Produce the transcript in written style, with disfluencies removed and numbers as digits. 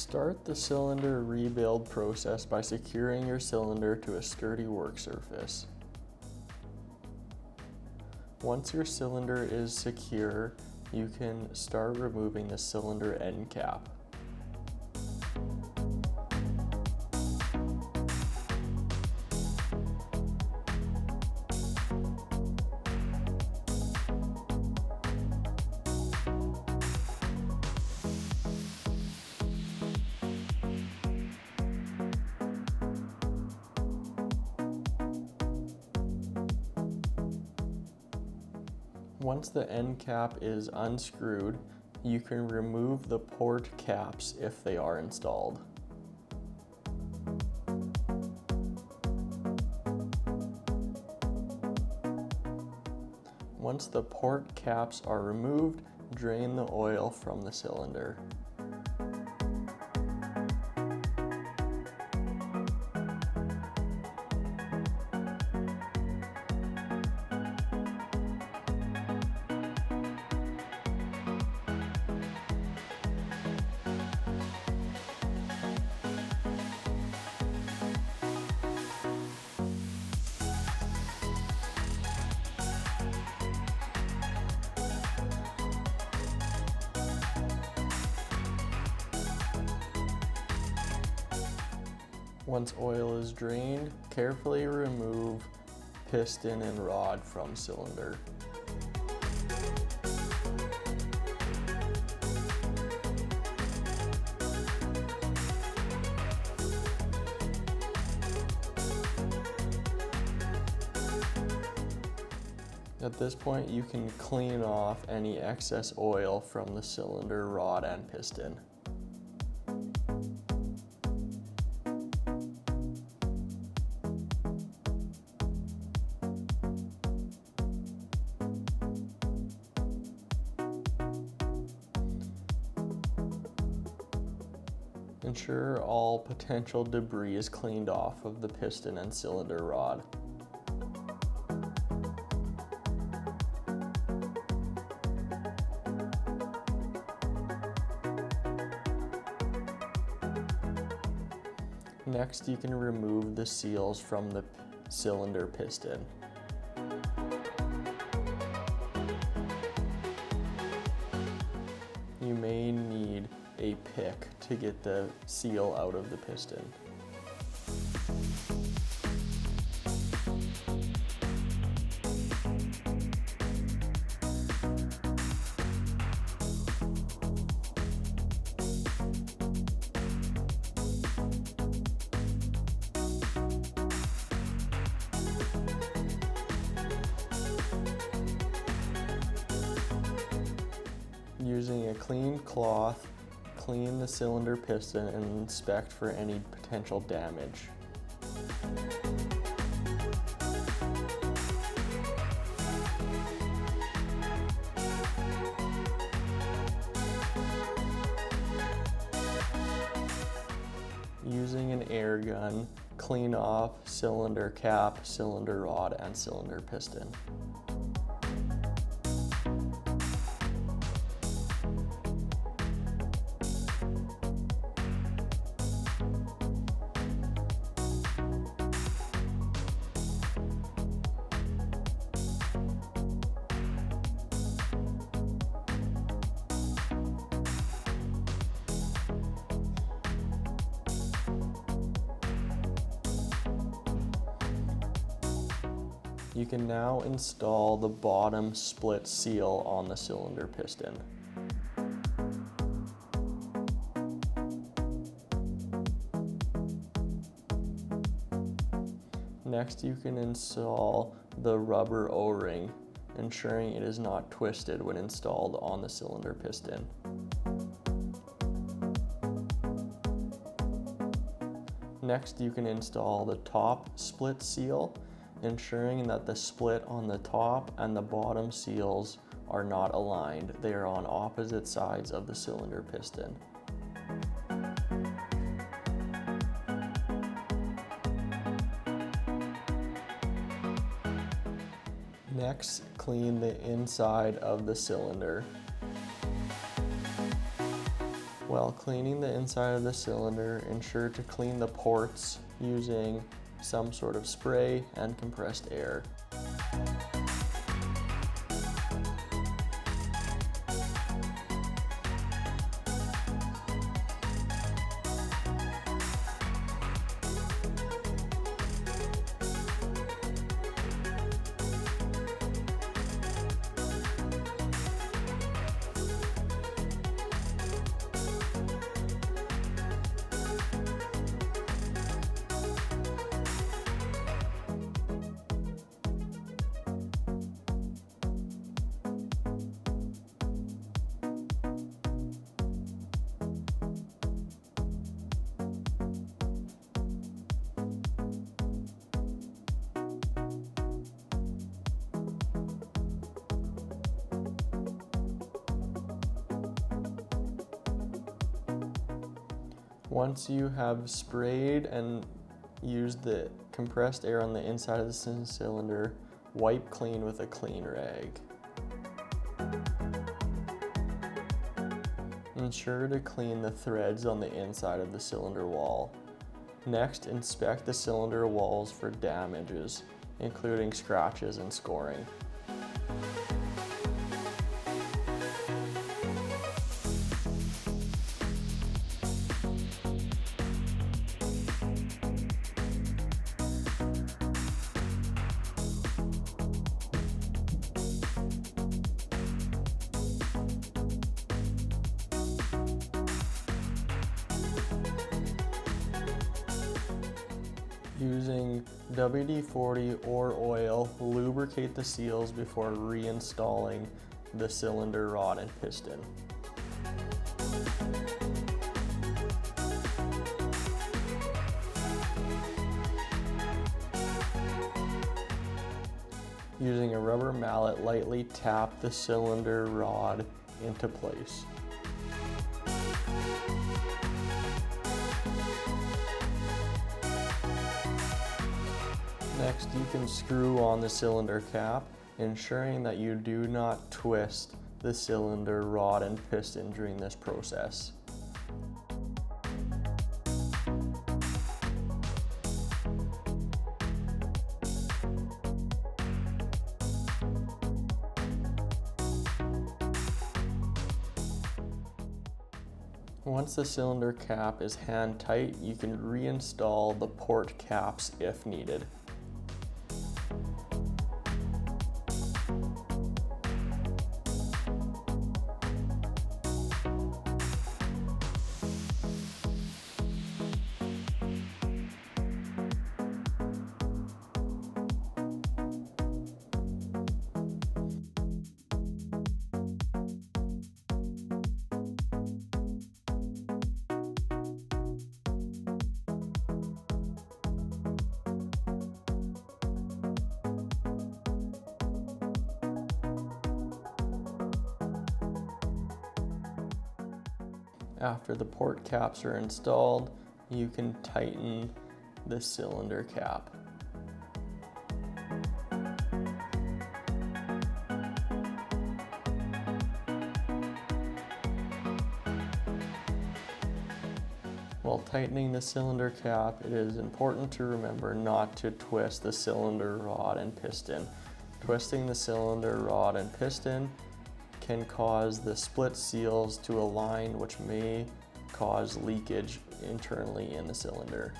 Start the cylinder rebuild process by securing your cylinder to a sturdy work surface. Once your cylinder is secure, you can start removing the cylinder end cap. Once the end cap is unscrewed, you can remove the port caps if they are installed. Once the port caps are removed, drain the oil from the cylinder. Once oil is drained, carefully remove piston and rod from cylinder. At this point, you can clean off any excess oil from the cylinder, rod, and piston. Ensure all potential debris is cleaned off of the piston and cylinder rod. Next, you can remove the seals from the cylinder piston. You may need a pick to get the seal out of the piston. Using a clean cloth, clean the cylinder piston and inspect for any potential damage. Using an air gun, clean off cylinder cap, cylinder rod, and cylinder piston. You can now install the bottom split seal on the cylinder piston. Next, you can install the rubber O-ring, ensuring it is not twisted when installed on the cylinder piston. Next, you can install the top split seal, ensuring that the split on the top and the bottom seals are not aligned. They are on opposite sides of the cylinder piston. Next, clean the inside of the cylinder. While cleaning the inside of the cylinder, ensure to clean the ports using some sort of spray and compressed air. Once you have sprayed and used the compressed air on the inside of the cylinder, wipe clean with a clean rag. Ensure to clean the threads on the inside of the cylinder wall. Next, inspect the cylinder walls for damages, including scratches and scoring. Using WD-40 or oil, lubricate the seals before reinstalling the cylinder rod and piston. Using a rubber mallet, lightly tap the cylinder rod into place. Next, you can screw on the cylinder cap, ensuring that you do not twist the cylinder rod and piston during this process. Once the cylinder cap is hand tight, you can reinstall the port caps if needed. After the port caps are installed, you can tighten the cylinder cap. While tightening the cylinder cap, it is important to remember not to twist the cylinder rod and piston. Twisting the cylinder rod and piston can cause the split seals to align, which may cause leakage internally in the cylinder.